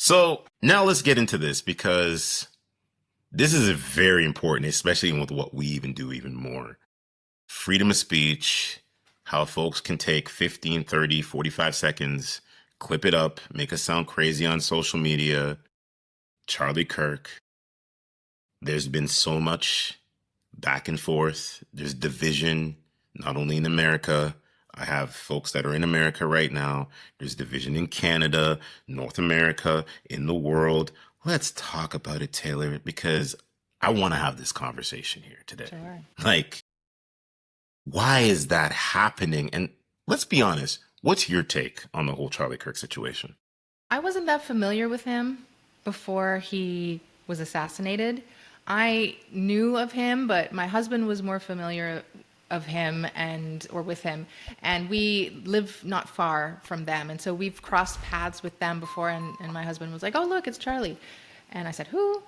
So now let's get into this because this is very important, especially with what we even do even more. Freedom of speech, how folks can take 15, 30, 45 seconds, clip it up, make us sound crazy on social media. Charlie Kirk. There's been so much back and forth. There's division, not only in America. I have folks that are in America right now. There's division in Canada, North America, in the world. Let's talk about it, Taylor, because I want to have this conversation here today. Sure. Like, why is that happening? And let's be honest, what's your take on the whole Charlie Kirk situation? I wasn't that familiar with him before he was assassinated. I knew of him, but my husband was more familiar of him and or with him, and we live not far from them, and so we've crossed paths with them before, and my husband was like, oh look, it's Charlie. And I said, who?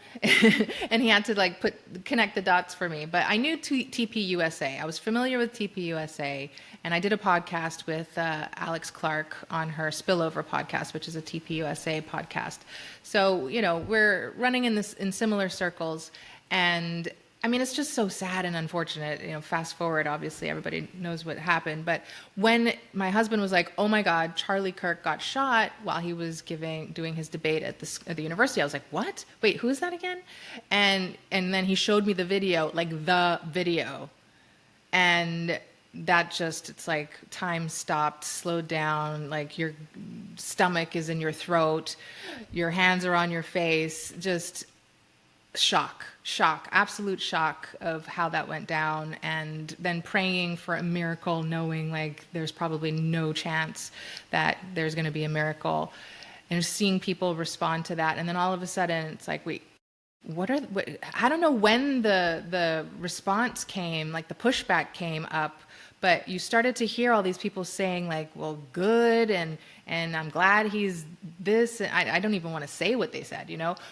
And he had to like connect the dots for me. But I knew TPUSA. I was familiar with TPUSA. And I did a podcast with Alex Clark on her Spillover podcast, which is a TPUSA podcast. So, we're running in similar circles. And I mean, it's just so sad and unfortunate. Fast forward, obviously, everybody knows what happened. But when my husband was like, "Oh my God, Charlie Kirk got shot while he was doing his debate at the university," I was like, "What? Wait, who is that again?" And then he showed me the video, and it's like time stopped, slowed down, like your stomach is in your throat, your hands are on your face, just shock, absolute shock of how that went down, and then praying for a miracle, knowing like there's probably no chance that there's going to be a miracle, and seeing people respond to that. And then all of a sudden it's like, wait, I don't know when the response came, like the pushback came up, but you started to hear all these people saying like, well, good, and I'm glad he's this. And I don't even want to say what they said,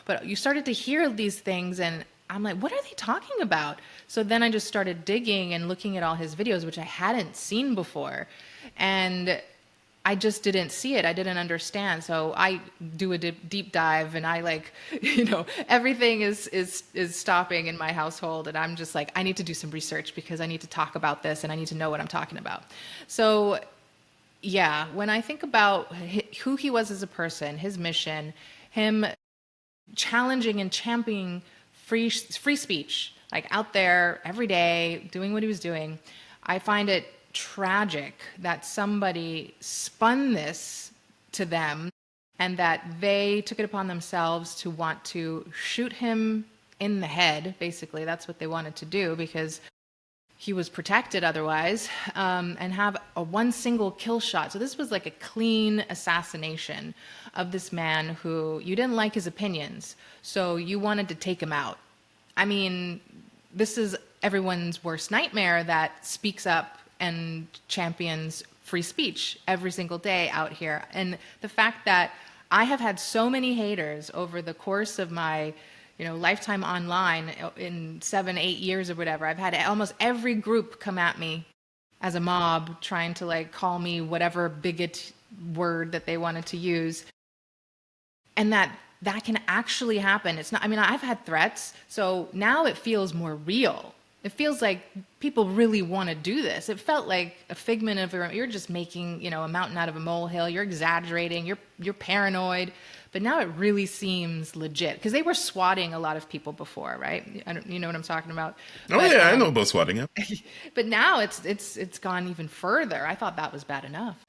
but you started to hear these things, and I'm like, what are they talking about? So then I just started digging and looking at all his videos, which I hadn't seen before. And I just didn't see it. I didn't understand. So I do a deep dive, and I like, everything is stopping in my household. And I'm just like, I need to do some research because I need to talk about this and I need to know what I'm talking about. So yeah, when I think about who he was as a person, his mission, him challenging and championing free speech, like out there every day doing what he was doing, I find it tragic that somebody spun this to them and that they took it upon themselves to want to shoot him in the head. Basically, that's what they wanted to do because he was protected otherwise, and have a one single kill shot. So this was like a clean assassination of this man who you didn't like his opinions, so you wanted to take him out. I mean, this is everyone's worst nightmare that speaks up and champions free speech every single day out here. And the fact that I have had so many haters over the course of my lifetime online in 7-8 years or whatever. I've had almost every group come at me as a mob trying to like call me whatever bigot word that they wanted to use. And that can actually happen. It's not, I mean, I've had threats, so now it feels more real. It feels like people really want to do this. It felt like a figment of you're just making, a mountain out of a molehill. You're exaggerating. You're paranoid. But now it really seems legit because they were swatting a lot of people before, right? You know what I'm talking about? Oh But, yeah, I know about swatting it. but now it's gone even further. I thought that was bad enough.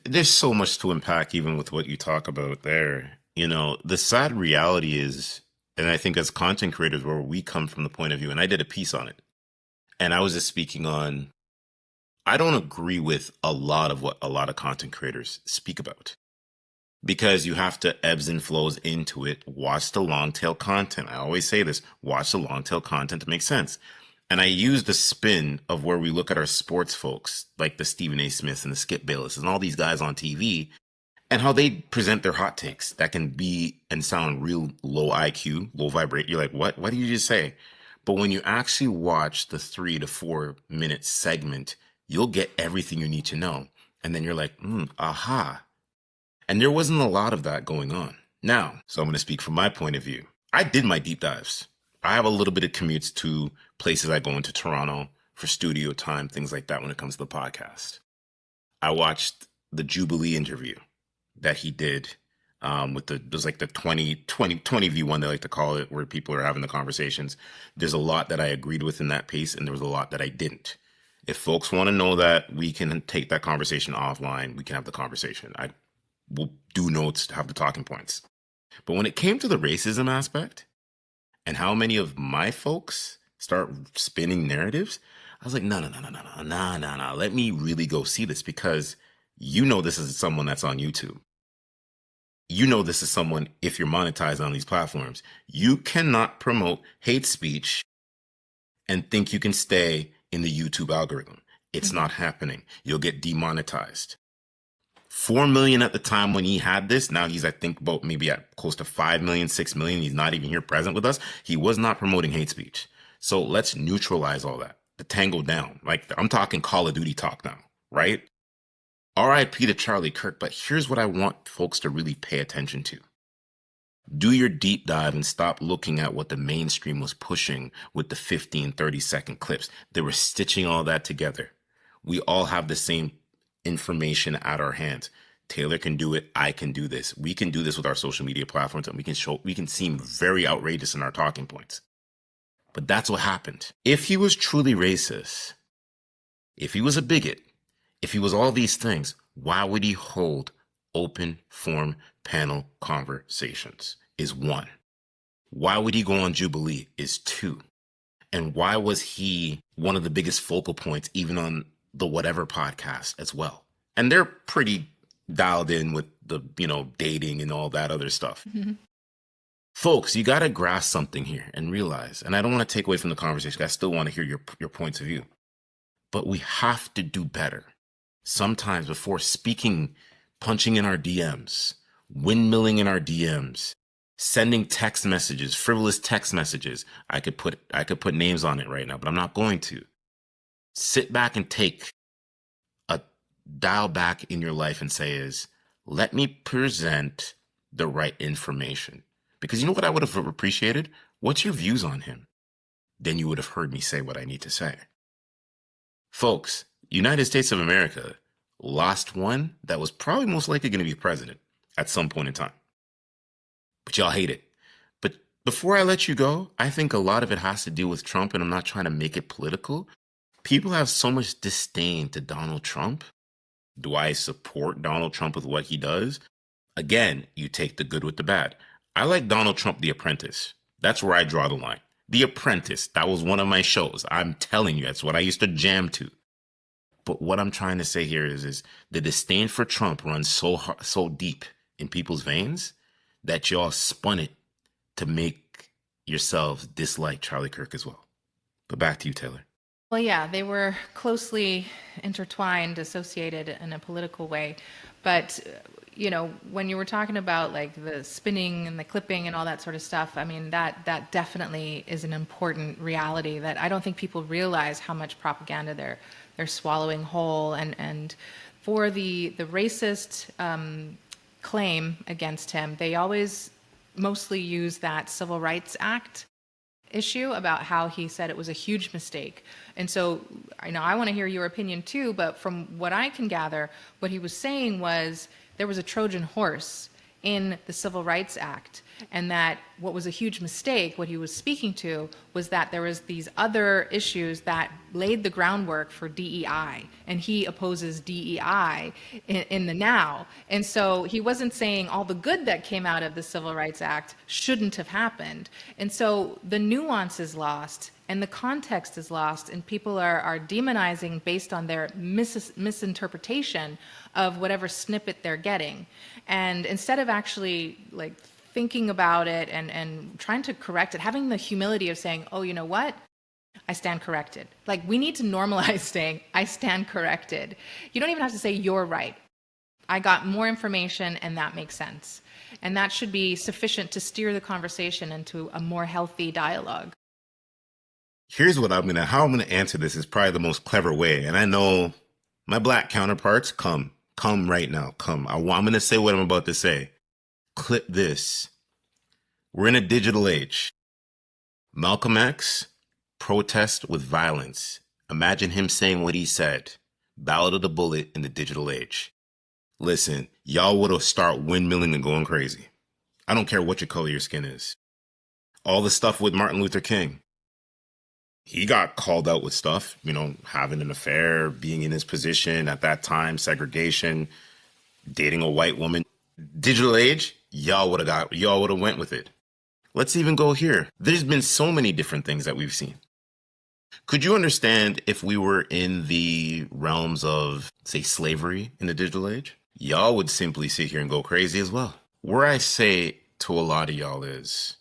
There's so much to unpack even with what you talk about there. The sad reality is, and I think as content creators, where we come from the point of view, and I did a piece on it, and I was just speaking on, I don't agree with a lot of what a lot of content creators speak about. Because you have to ebbs and flows into it. Watch the long tail content. I always say this, watch the long tail content to make sense. And I use the spin of where we look at our sports folks, like the Stephen A. Smiths and the Skip Bayless and all these guys on TV, and how they present their hot takes that can be and sound real low IQ, low vibrate. You're like, what? What did you just say? But when you actually watch the 3 to 4 minute segment, you'll get everything you need to know. And then you're like, aha. And there wasn't a lot of that going on. Now, so I'm going to speak from my point of view. I did my deep dives. I have a little bit of commutes to places I go into Toronto for studio time, things like that when it comes to the podcast. I watched the Jubilee interview that he did there's like the 20 view one, they like to call it, where people are having the conversations. There's a lot that I agreed with in that piece, and there was a lot that I didn't. If folks want to know that, we can take that conversation offline. We can have the conversation. I will do notes to have the talking points. But when it came to the racism aspect and how many of my folks start spinning narratives, I was like, no. Let me really go see this, because this is someone that's on YouTube. This is someone, if you're monetized on these platforms, you cannot promote hate speech and think you can stay in the YouTube algorithm. It's not happening. You'll get demonetized. 4 million at the time when he had this. Now he's, I think, about maybe at close to 5 million, 6 million. He's not even here present with us. He was not promoting hate speech. So let's neutralize all that. The tango down. Like, I'm talking Call of Duty talk now, right? RIP to Charlie Kirk, but here's what I want folks to really pay attention to. Do your deep dive and stop looking at what the mainstream was pushing with the 15, 30-second clips. They were stitching all that together. We all have the same information at our hands. Taylor can do it. I can do this. We can do this with our social media platforms, and we can seem very outrageous in our talking points. But that's what happened. If he was truly racist, if he was a bigot, if he was all these things, why would he hold open forum panel conversations? Is one. Why would he go on Jubilee? Is two. And why was he one of the biggest focal points even on the Whatever podcast as well? And they're pretty dialed in with the, dating and all that other stuff. Mm-hmm. Folks, you got to grasp something here and realize, and I don't want to take away from the conversation. I still want to hear your points of view. But we have to do better. Sometimes before speaking, punching in our DMs, windmilling in our DMs, sending text messages, frivolous text messages. I could put names on it right now, but I'm not going to. Sit back and take a dial back in your life and say let me present the right information. Because you know what I would have appreciated? What's your views on him? Then you would have heard me say what I need to say. Folks, United States of America lost one that was probably most likely going to be president at some point in time. But y'all hate it. But before I let you go, I think a lot of it has to do with Trump, and I'm not trying to make it political. People have so much disdain to Donald Trump. Do I support Donald Trump with what he does? Again, you take the good with the bad. I like Donald Trump, The Apprentice. That's where I draw the line. The Apprentice, that was one of my shows. I'm telling you, that's what I used to jam to. But what I'm trying to say here is the disdain for Trump runs so deep in people's veins that y'all spun it to make yourselves dislike Charlie Kirk as well. But back to you, Taylor. Well, yeah, they were closely intertwined, associated in a political way. But, when you were talking about like the spinning and the clipping and all that sort of stuff, I mean, that definitely is an important reality that I don't think people realize how much propaganda they're swallowing whole. And for the racist claim against him, they always mostly use that Civil Rights Act issue about how he said it was a huge mistake. And so I want to hear your opinion too, but from what I can gather, what he was saying was there was a Trojan horse in the Civil Rights Act, and that what was a huge mistake, what he was speaking to, was that there was these other issues that laid the groundwork for DEI, and he opposes DEI in the now. And so he wasn't saying all the good that came out of the Civil Rights Act shouldn't have happened. And so the nuance is lost, and the context is lost, and people are demonizing based on their misinterpretation of whatever snippet they're getting. And instead of actually like thinking about it and trying to correct it, having the humility of saying, oh, you know what? I stand corrected. Like, we need to normalize saying, I stand corrected. You don't even have to say you're right. I got more information and that makes sense. And that should be sufficient to steer the conversation into a more healthy dialogue. Here's how I'm going to answer this is probably the most clever way. And I know my black counterparts, come right now. I'm going to say what I'm about to say. Clip this. We're in a digital age. Malcolm X, protest with violence. Imagine him saying what he said. Ballad of the bullet in the digital age. Listen, y'all would have start windmilling and going crazy. I don't care what your color your skin is. All the stuff with Martin Luther King. He got called out with stuff, having an affair, being in his position at that time, segregation, dating a white woman. Digital age, y'all would have went with it. Let's even go here. There's been so many different things that we've seen. Could you understand if we were in the realms of, say, slavery in the digital age? Y'all would simply sit here and go crazy as well. Where I say to a lot of y'all is,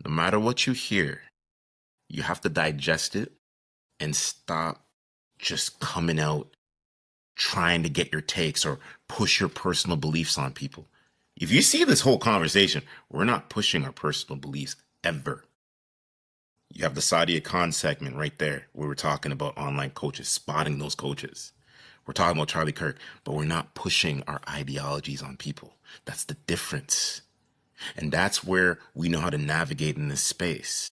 no matter what you hear, you have to digest it and stop just coming out trying to get your takes or push your personal beliefs on people. If you see this whole conversation, we're not pushing our personal beliefs ever. You have the Sadia Khan segment right there where we're talking about online coaches, spotting those coaches. We're talking about Charlie Kirk, but we're not pushing our ideologies on people. That's the difference. And that's where we know how to navigate in this space.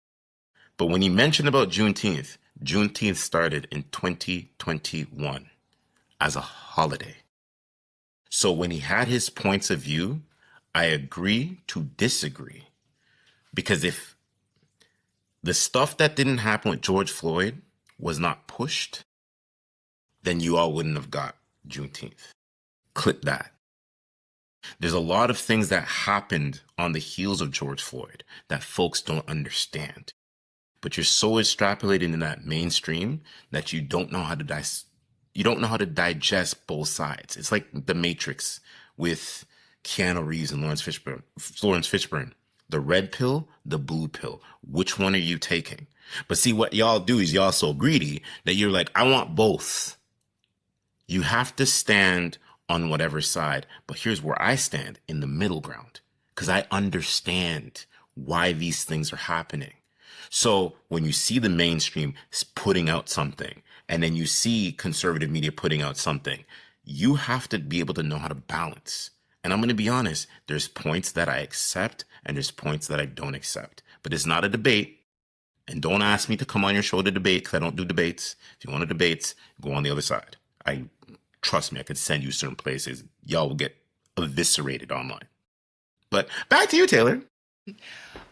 But when he mentioned about Juneteenth started in 2021 as a holiday. So when he had his points of view, I agree to disagree. Because if the stuff that didn't happen with George Floyd was not pushed, then you all wouldn't have got Juneteenth. Clip that. There's a lot of things that happened on the heels of George Floyd that folks don't understand. But you're so extrapolated in that mainstream that you don't know how to digest both sides. It's like The Matrix with Keanu Reeves and Lawrence Fishburne. The red pill, the blue pill. Which one are you taking? But see, what y'all do is y'all so greedy that you're like, I want both. You have to stand on whatever side. But here's where I stand, in the middle ground, because I understand why these things are happening. So when you see the mainstream putting out something, and then you see conservative media putting out something, you have to be able to know how to balance. And I'm going to be honest, there's points that I accept and there's points that I don't accept. But it's not a debate. And don't ask me to come on your show to debate, because I don't do debates. If you want to debate, go on the other side. Trust me, I could send you certain places. Y'all will get eviscerated online. But back to you, Taylor.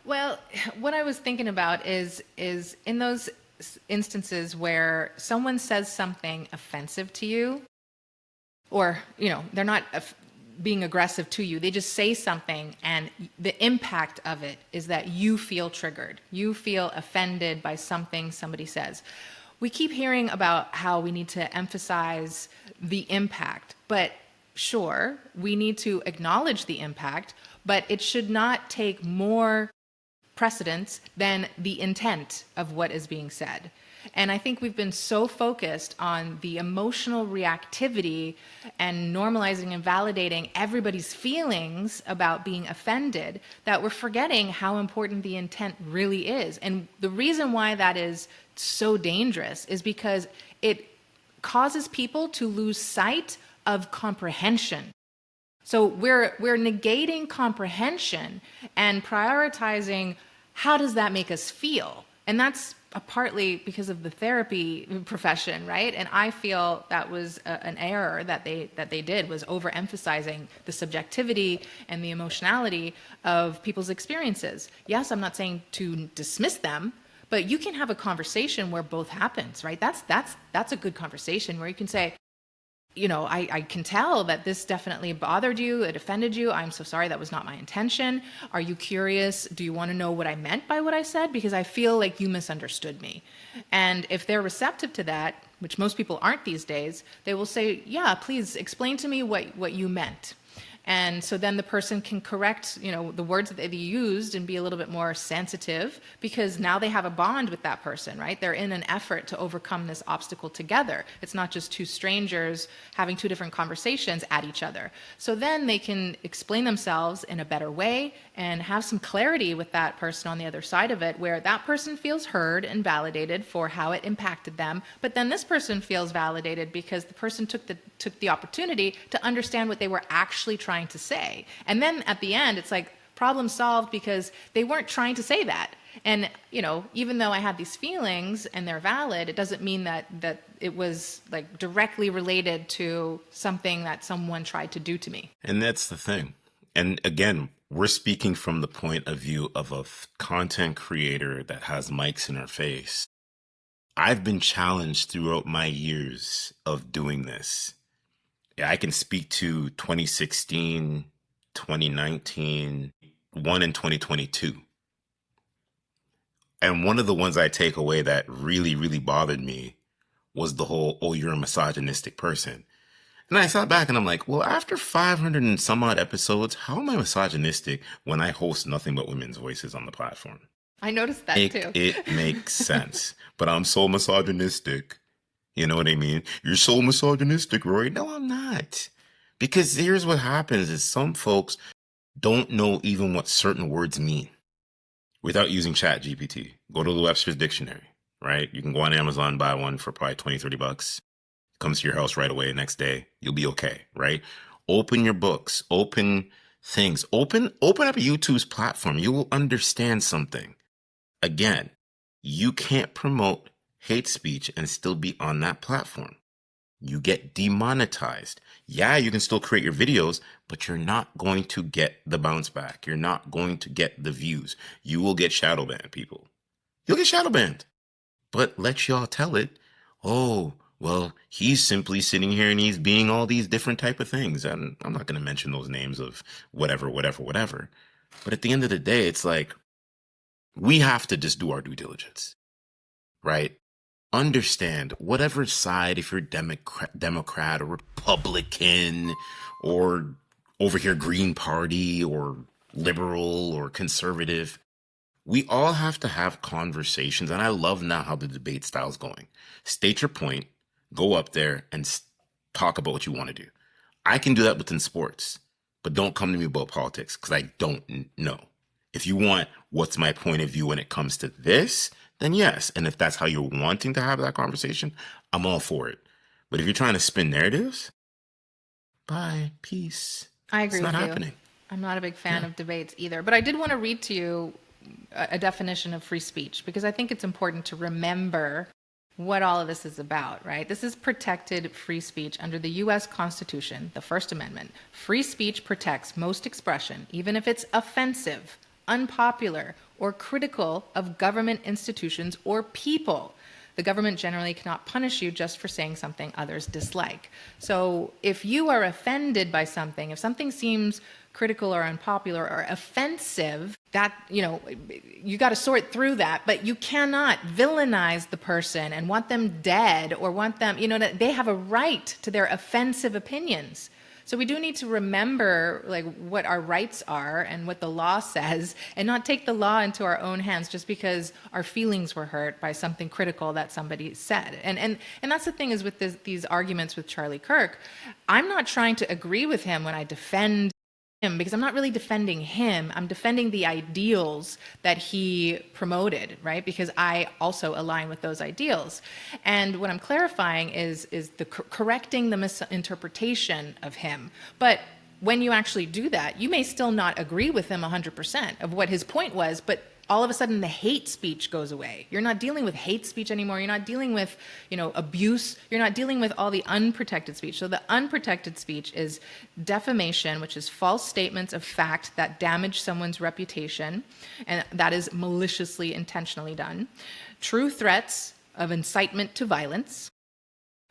Well, what I was thinking about is in those instances where someone says something offensive to you, or they're not being aggressive to you, they just say something, and the impact of it is that you feel triggered, you feel offended by something somebody says. We keep hearing about how we need to emphasize the impact, but sure, we need to acknowledge the impact, but it should not take more precedence than the intent of what is being said. And I think we've been so focused on the emotional reactivity and normalizing and validating everybody's feelings about being offended that we're forgetting how important the intent really is. And the reason why that is so dangerous is because it causes people to lose sight of comprehension. So we're negating comprehension and prioritizing how does that make us feel? And that's partly because of the therapy profession, right? And I feel that was an error that they did, was overemphasizing the subjectivity and the emotionality of people's experiences. Yes, I'm not saying to dismiss them, but you can have a conversation where both happens, right? That's a good conversation where you can say, I can tell that this definitely bothered you, it offended you. I'm so sorry, that was not my intention. Are you curious? Do you want to know what I meant by what I said? Because I feel like you misunderstood me. And if they're receptive to that, which most people aren't these days, they will say, yeah, please explain to me what you meant. And so then the person can correct, the words that they used and be a little bit more sensitive, because now they have a bond with that person, right? They're in an effort to overcome this obstacle together. It's not just two strangers having two different conversations at each other. So then they can explain themselves in a better way and have some clarity with that person on the other side of it, where that person feels heard and validated for how it impacted them. But then this person feels validated because the person took the opportunity to understand what they were actually trying trying to say. And then at the end, it's like problem solved, because they weren't trying to say that. And, you know, even though I had these feelings and they're valid, it doesn't mean that it was like directly related to something that someone tried to do to me. And that's the thing. And again, we're speaking from the point of view of a content creator that has mics in her face. I've been challenged throughout my years of doing this. Yeah, I can speak to 2016, 2019, one in 2022. And one of the ones I take away that really, really bothered me was the whole, oh, you're a misogynistic person. And I sat back and I'm like, well, after 500 and some odd episodes, how am I misogynistic when I host nothing but women's voices on the platform? I noticed that too. It makes sense. But I'm so misogynistic. You know what I mean? You're so misogynistic, Roy. No, I'm not. Because here's what happens is some folks don't know even what certain words mean without using Chat GPT. Go to the Webster's Dictionary, right? You can go on Amazon, buy one for probably 20, 30 bucks. Comes to your house right away next day. You'll be okay, right? Open your books, open things, open up YouTube's platform. You will understand something. Again, you can't promote hate speech and still be on that platform. You get demonetized. Yeah, you can still create your videos, but you're not going to get the bounce back. You're not going to get the views. You will get shadow banned, people. You'll get shadow banned. But let y'all tell it, oh, well, he's simply sitting here and he's being all these different type of things. And I'm not going to mention those names of whatever. But at the end of the day, it's like, we have to just do our due diligence, right? Understand whatever side, if you're Democrat or Republican or over here Green Party or liberal or conservative, we all have to have conversations. And I love now how the debate style is going. State your point, go up there and talk about what you want to do. I can do that within sports, but don't come to me about politics because I don't know. If you want what's my point of view when it comes to this, then yes. And if that's how you're wanting to have that conversation, I'm all for it. But if you're trying to spin narratives, bye, peace. I agree with you. It's not happening. I'm not a big fan of debates either. But I did want to read to you a definition of free speech, because I think it's important to remember what all of this is about, right? This is protected free speech under the U.S. Constitution, the First Amendment. Free speech protects most expression, even if it's offensive, unpopular, or critical of government institutions or people. The government generally cannot punish you just for saying something others dislike. So if you are offended by something, if something seems critical or unpopular or offensive, that, you know, you got to sort through that, but you cannot villainize the person and want them dead or want them, you know, that they have a right to their offensive opinions. So we do need to remember like what our rights are and what the law says, and not take the law into our own hands just because our feelings were hurt by something critical that somebody said. And that's the thing is with these arguments with Charlie Kirk, I'm not trying to agree with him when I defend him, because I'm not really defending him. I'm defending the ideals that he promoted, right? Because I also align with those ideals. And what I'm clarifying is the correcting the misinterpretation of him. But when you actually do that, you may still not agree with him 100% of what his point was, but all of a sudden the hate speech goes away. You're not dealing with hate speech anymore. You're not dealing with, you know, abuse. You're not dealing with all the unprotected speech. So the unprotected speech is defamation, which is false statements of fact that damage someone's reputation, and that is maliciously, intentionally done. True threats of incitement to violence,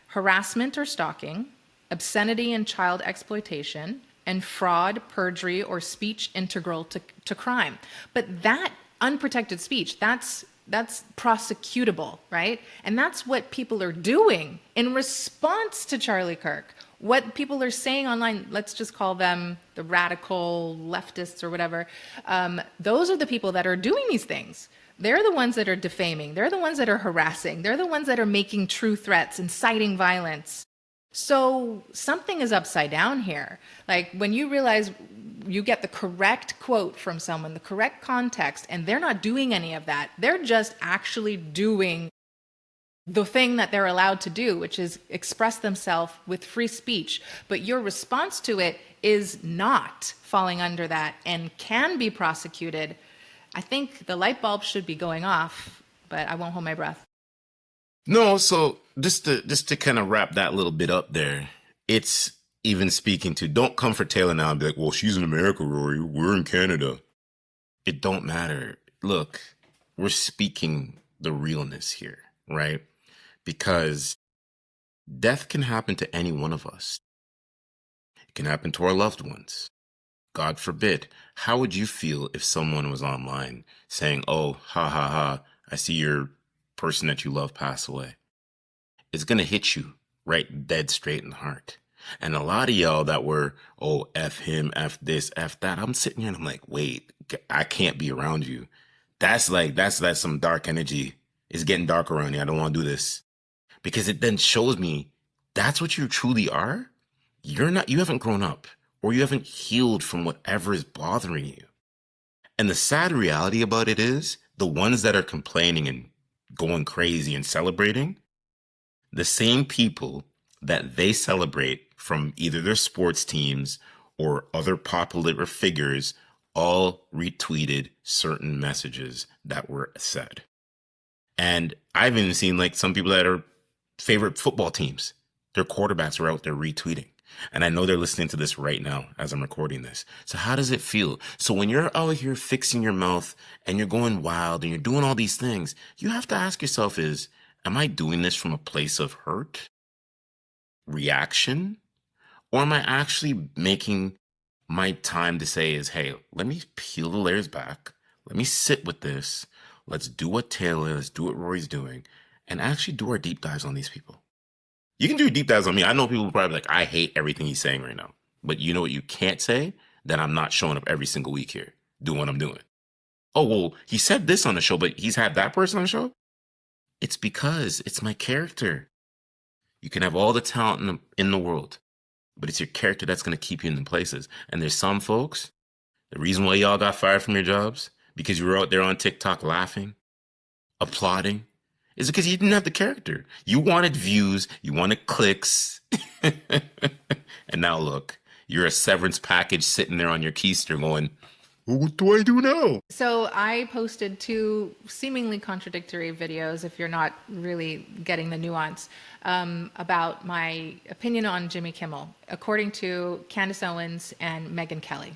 harassment or stalking, obscenity and child exploitation, and fraud, perjury, or speech integral to crime. But that unprotected speech, that's prosecutable, right? And that's what people are doing in response to Charlie Kirk. What people are saying online, let's just call them the radical leftists or whatever, those are the people that are doing these things. They're the ones that are defaming. They're the ones that are harassing. They're the ones that are making true threats, inciting violence. So something is upside down here. Like when you realize you get the correct quote from someone, the correct context, and they're not doing any of that. They're just actually doing the thing that they're allowed to do, which is express themselves with free speech. But your response to it is not falling under that and can be prosecuted, I think the light bulb should be going off, but I won't hold my breath. No, so just to kind of wrap that little bit up there, it's even speaking to don't come for Taylor now and be like, well, she's in America, Rory. We're in Canada. It don't matter. Look, we're speaking the realness here, right? Because death can happen to any one of us. It can happen to our loved ones. God forbid. How would you feel if someone was online saying, oh, ha ha ha, I see your person that you love pass away? It's going to hit you right dead straight in the heart. And a lot of y'all that were, oh, F him, F this, F that. I'm sitting here and I'm like, wait, I can't be around you. That's some dark energy. It's getting dark around here. I don't want to do this. Because it then shows me that's what you truly are. You haven't grown up or you haven't healed from whatever is bothering you. And the sad reality about it is the ones that are complaining and going crazy and celebrating, the same people that they celebrate from either their sports teams or other popular figures all retweeted certain messages that were said. And I've even seen like some people that are favorite football teams, their quarterbacks are out there retweeting. And I know they're listening to this right now as I'm recording this. So how does it feel? So when you're out here fixing your mouth and you're going wild and you're doing all these things, you have to ask yourself am I doing this from a place of hurt, reaction, or am I actually making my time to say hey, let me peel the layers back. Let me sit with this. Let's do what Taylor, let's do what Rory's doing, and actually do our deep dives on these people. You can do deep dives on me. I know people probably like, I hate everything he's saying right now. But you know what you can't say? That I'm not showing up every single week here, doing what I'm doing. Oh, well, he said this on the show, but he's had that person on the show? It's because it's my character. You can have all the talent in the world, but it's your character that's going to keep you in the places. And there's some folks, the reason why y'all got fired from your jobs, because you were out there on TikTok laughing, applauding, is because you didn't have the character. You wanted views, you wanted clicks. And now look, you're a severance package sitting there on your keister going, well, what do I do now? So I posted 2 seemingly contradictory videos, if you're not really getting the nuance, about my opinion on Jimmy Kimmel, according to Candace Owens and Megyn Kelly.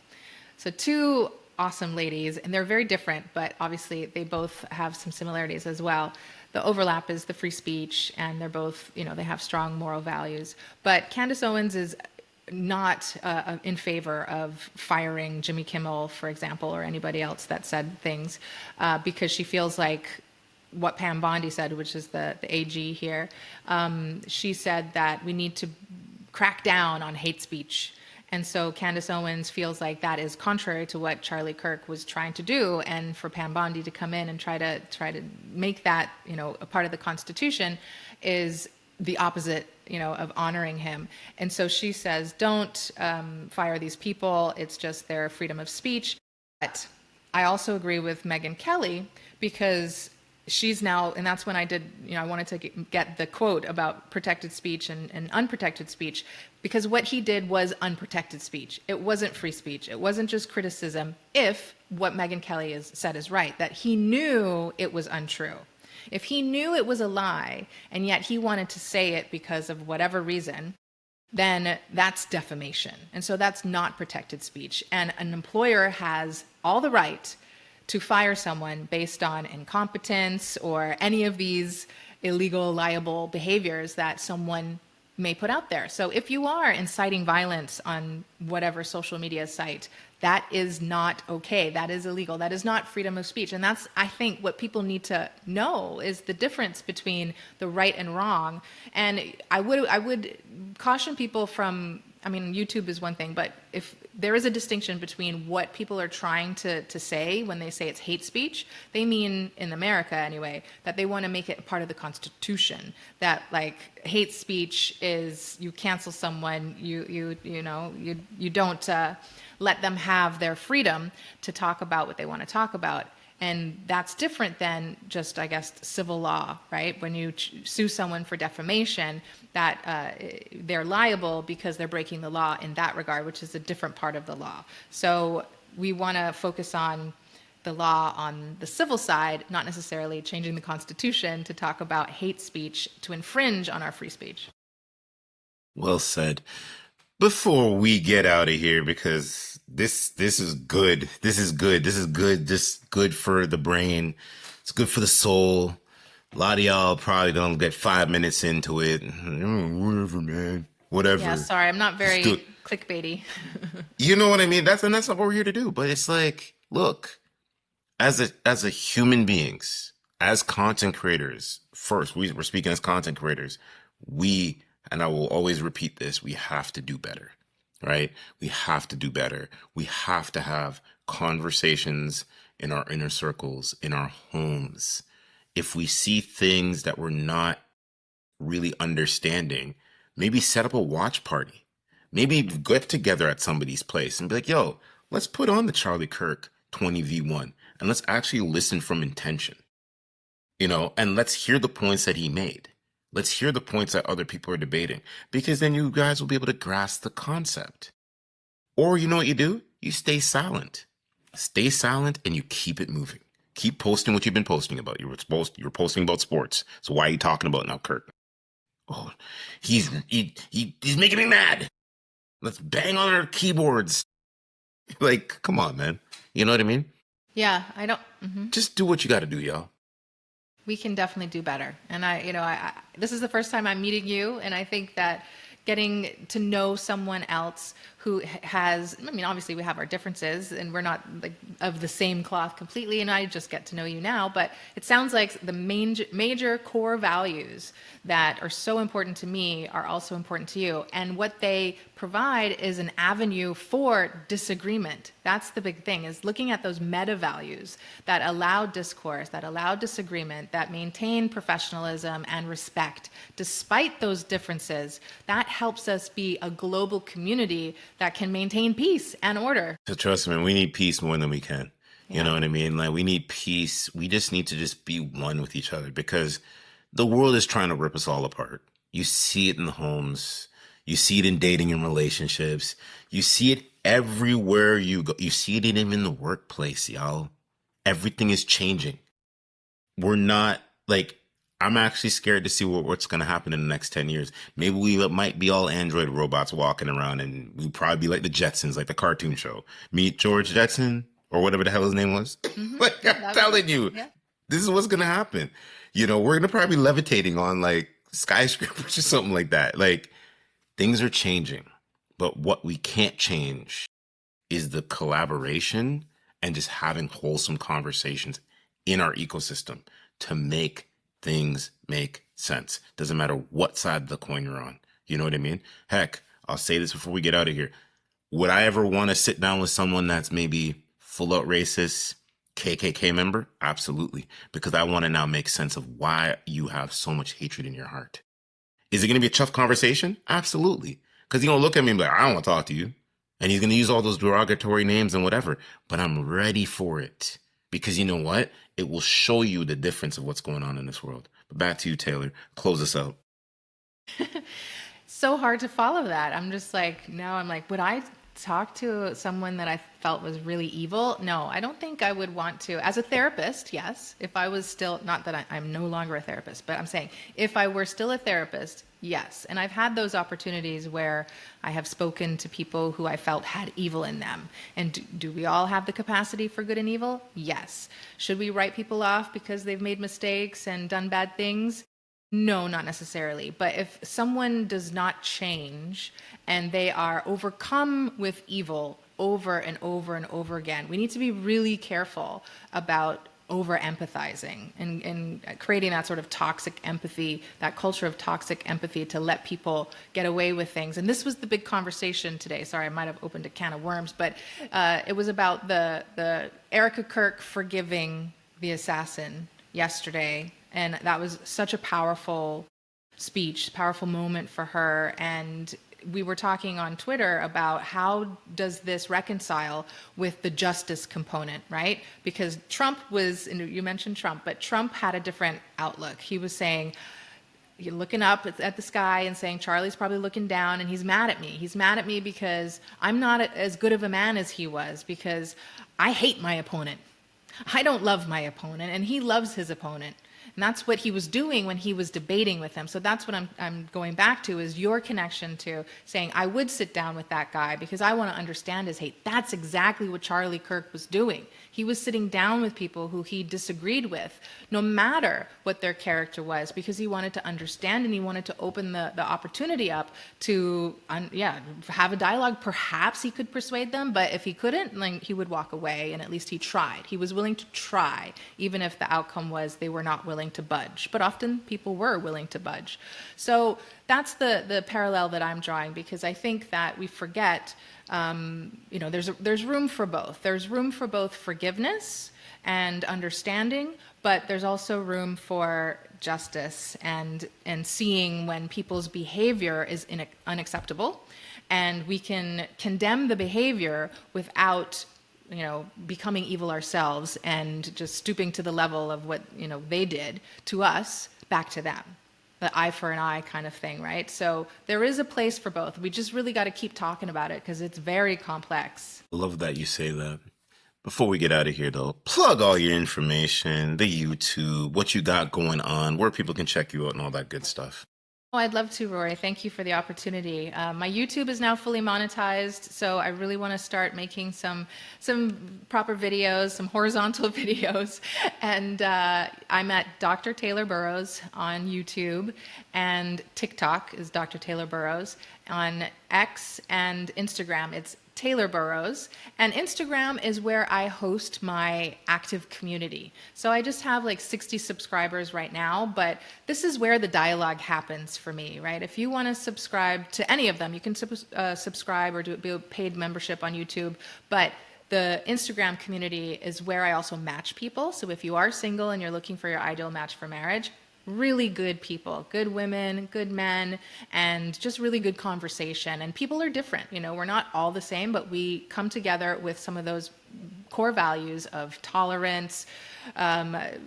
So 2 awesome ladies, and they're very different, but obviously they both have some similarities as well. The overlap is the free speech, and they're both, they have strong moral values. But Candace Owens is not in favor of firing Jimmy Kimmel, for example, or anybody else that said things, because she feels like what Pam Bondi said, which is the AG here. She said that we need to crack down on hate speech. And so Candace Owens feels like that is contrary to what Charlie Kirk was trying to do, and for Pam Bondi to come in and try to make that a part of the Constitution is the opposite of honoring him. And so she says, don't fire these people. It's just their freedom of speech. But I also agree with Megyn Kelly, because she's now, and that's when I did, I wanted to get the quote about protected speech and unprotected speech, because what he did was unprotected speech. It wasn't free speech. It wasn't just criticism. If what Megyn Kelly has said is right, that he knew it was untrue. If he knew it was a lie, and yet he wanted to say it because of whatever reason, then that's defamation. And so that's not protected speech. And an employer has all the right to fire someone based on incompetence or any of these illegal, liable behaviors that someone may put out there. So if you are inciting violence on whatever social media site, that is not okay. That is illegal. That is not freedom of speech. And that's, I think, what people need to know is the difference between the right and wrong. And I would caution people from, YouTube is one thing, but if there is a distinction between what people are trying to say when they say it's hate speech, they mean, in America anyway, that they want to make it part of the Constitution. That like hate speech is you cancel someone, you don't let them have their freedom to talk about what they want to talk about. And that's different than just, I guess, civil law, right? When you sue someone for defamation, that they're liable because they're breaking the law in that regard, which is a different part of the law. So we want to focus on the law on the civil side, not necessarily changing the Constitution to talk about hate speech to infringe on our free speech. Well said. Before we get out of here, because this is good. This is good. This is good. This is good for the brain. It's good for the soul. A lot of y'all probably don't get 5 minutes into it. Whatever, man. Whatever. Yeah, sorry, I'm not very clickbaity. You know what I mean? That's not what we're here to do. But it's like, look, as a human beings, as content creators, first, we're speaking as content creators, and I will always repeat this, we have to do better, right? We have to do better. We have to have conversations in our inner circles, in our homes. If we see things that we're not really understanding, maybe set up a watch party. Maybe get together at somebody's place and be like, yo, let's put on the Charlie Kirk 20v1 and let's actually listen from intention, and let's hear the points that he made. Let's hear the points that other people are debating, because then you guys will be able to grasp the concept. Or you know what you do? You stay silent. Stay silent and you keep it moving. Keep posting what you've been posting about. You were posting about sports. So why are you talking about now, Kirk? Oh, he's making me mad. Let's bang on our keyboards. Like, come on, man. You know what I mean? Yeah, I don't. Just do what you got to do, y'all. We can definitely do better. And I this is the first time I'm meeting you, and I think that getting to know someone else who has, obviously we have our differences and we're not like of the same cloth completely, and I just get to know you now, but it sounds like the major core values that are so important to me are also important to you. And what they provide is an avenue for disagreement. That's the big thing, is looking at those meta values that allow discourse, that allow disagreement, that maintain professionalism and respect despite those differences. That helps us be a global community that can maintain peace and order. So trust me, we need peace more than we can. Yeah. You know what I mean? Like, we need peace. We just need to just be one with each other, because the world is trying to rip us all apart. You see it in the homes. You see it in dating and relationships. You see it everywhere you go. You see it even in the workplace, y'all. Everything is changing. We're not like, I'm actually scared to see what's going to happen in the next 10 years. Maybe we might be all android robots walking around, and we'll probably be like the Jetsons, like the cartoon show. Meet George Jetson, or whatever the hell his name was. Like, I'm telling you, this is what's going to happen. We're going to probably be levitating on like skyscrapers or something like that. Like, things are changing. But what we can't change is the collaboration and just having wholesome conversations in our ecosystem to make things make sense. Doesn't matter what side of the coin you're on. You know what I mean? Heck, I'll say this before we get out of here. Would I ever want to sit down with someone that's maybe full out racist, KKK member? Absolutely. Because I want to now make sense of why you have so much hatred in your heart. Is it going to be a tough conversation? Absolutely. Because he's going to look at me and be like, I don't want to talk to you. And he's going to use all those derogatory names and whatever. But I'm ready for it. Because you know what? It will show you the difference of what's going on in this world. But back to you, Taylor. Close us out. So hard to follow that. I'm just like, now I'm like, would I talk to someone that I felt was really evil? No, I don't think I would want to. As a therapist, yes. If I was still, not that I'm no longer a therapist, but I'm saying if I were still a therapist, yes. And I've had those opportunities where I have spoken to people who I felt had evil in them. And do we all have the capacity for good and evil? Yes. Should we write people off because they've made mistakes and done bad things? No, not necessarily. But if someone does not change and they are overcome with evil over and over and over again, we need to be really careful about over empathizing and creating that sort of toxic empathy, that culture of toxic empathy to let people get away with things. And this was the big conversation today. Sorry, I might have opened a can of worms, but it was about the Erica Kirk forgiving the assassin yesterday. And that was such a powerful speech, powerful moment for her. And we were talking on Twitter about how does this reconcile with the justice component, right? Because Trump was, and you mentioned Trump, but Trump had a different outlook. He was saying, you're looking up at the sky and saying, Charlie's probably looking down and he's mad at me. He's mad at me because I'm not as good of a man as he was, because I hate my opponent. I don't love my opponent, and he loves his opponent. And that's what he was doing when he was debating with him. So that's what I'm going back to, is your connection to saying, I would sit down with that guy because I want to understand his hate. That's exactly what Charlie Kirk was doing. He was sitting down with people who he disagreed with, no matter what their character was, because he wanted to understand and he wanted to open the opportunity up to, have a dialogue. Perhaps he could persuade them, but if he couldn't, like, he would walk away, and at least he tried. He was willing to try, even if the outcome was they were not willing to budge. But often people were willing to budge. So that's the parallel that I'm drawing, because I think that we forget, there's room for both. There's room for both forgiveness and understanding, but there's also room for justice and seeing when people's behavior is unacceptable, and we can condemn the behavior without becoming evil ourselves and just stooping to the level of what, they did to us back to them. The eye for an eye kind of thing, right? So there is a place for both. We just really got to keep talking about it because it's very complex. Love that you say that. Before we get out of here, though, plug all your information, the YouTube, what you got going on, where people can check you out and all that good stuff. Oh, I'd love to, Rory. Thank you for the opportunity. My YouTube is now fully monetized, so I really want to start making some proper videos, some horizontal videos. And I'm at Dr. Taylor Burrows on YouTube, and TikTok is Dr. Taylor Burrows. On X and Instagram, it's Taylor Burrows, and Instagram is where I host my active community. So I just have like 60 subscribers right now, but this is where the dialogue happens for me, right? If you want to subscribe to any of them, you can subscribe or do a paid membership on YouTube, but the Instagram community is where I also match people. So if you are single and you're looking for your ideal match for marriage, really good people, good women, good men, and just really good conversation. And people are different. We're not all the same, but we come together with some of those core values of tolerance, I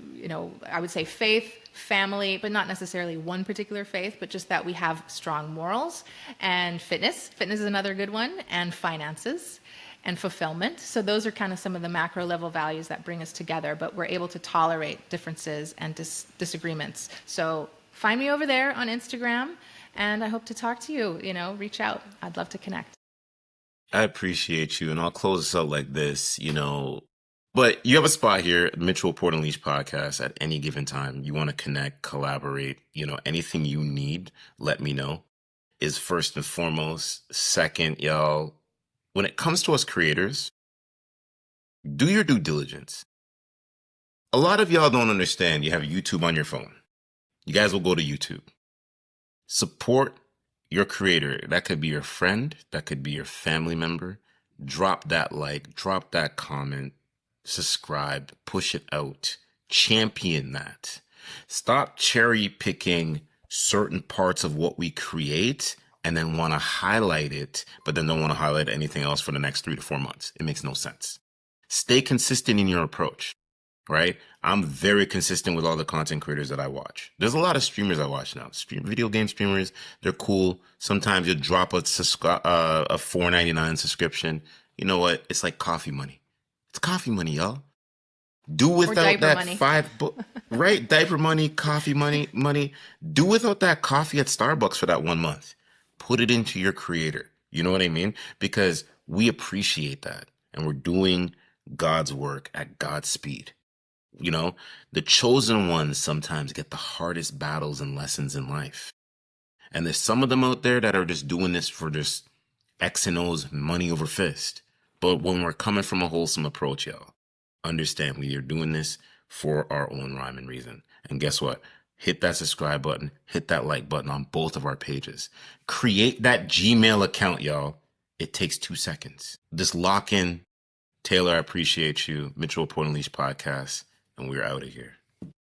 would say faith, family, but not necessarily one particular faith, but just that we have strong morals, and fitness. Fitness is another good one, and finances, and fulfillment. So those are kind of some of the macro level values that bring us together, but we're able to tolerate differences and disagreements. So find me over there on Instagram, and I hope to talk to you, reach out. I'd love to connect. I appreciate you, and I'll close this out like this, but you have a spot here at Mitchell Port Unleashed podcast at any given time. You want to connect, collaborate, anything you need, let me know, is first and foremost. Second, y'all, when it comes to us creators, do your due diligence. A lot of y'all don't understand. You have YouTube on your phone. You guys will go to YouTube. Support your creator. That could be your friend. That could be your family member. Drop that like, drop that comment, subscribe, push it out, champion that. Stop cherry picking certain parts of what we create and then want to highlight it, but then don't want to highlight anything else for the next 3 to 4 months. It makes no sense. Stay consistent in your approach, right? I'm very consistent with all the content creators that I watch. There's a lot of streamers I watch now. Video game streamers, they're cool. Sometimes you drop a $4.99 subscription. You know what? It's like coffee money. It's coffee money, y'all. Do without that money. Right? Diaper money, coffee money. Do without that coffee at Starbucks for that 1 month. Put it into your creator. You know what I mean? Because we appreciate that. And we're doing God's work at God's speed. The chosen ones sometimes get the hardest battles and lessons in life. And there's some of them out there that are just doing this for just X and O's, money over fist. But when we're coming from a wholesome approach, y'all, understand we are doing this for our own rhyme and reason. And guess what? Hit that subscribe button, hit that like button on both of our pages. Create that Gmail account, y'all. It takes 2 seconds. Just lock in. Taylor, I appreciate you. Mitchell Port Unleashed podcast, and we're out of here.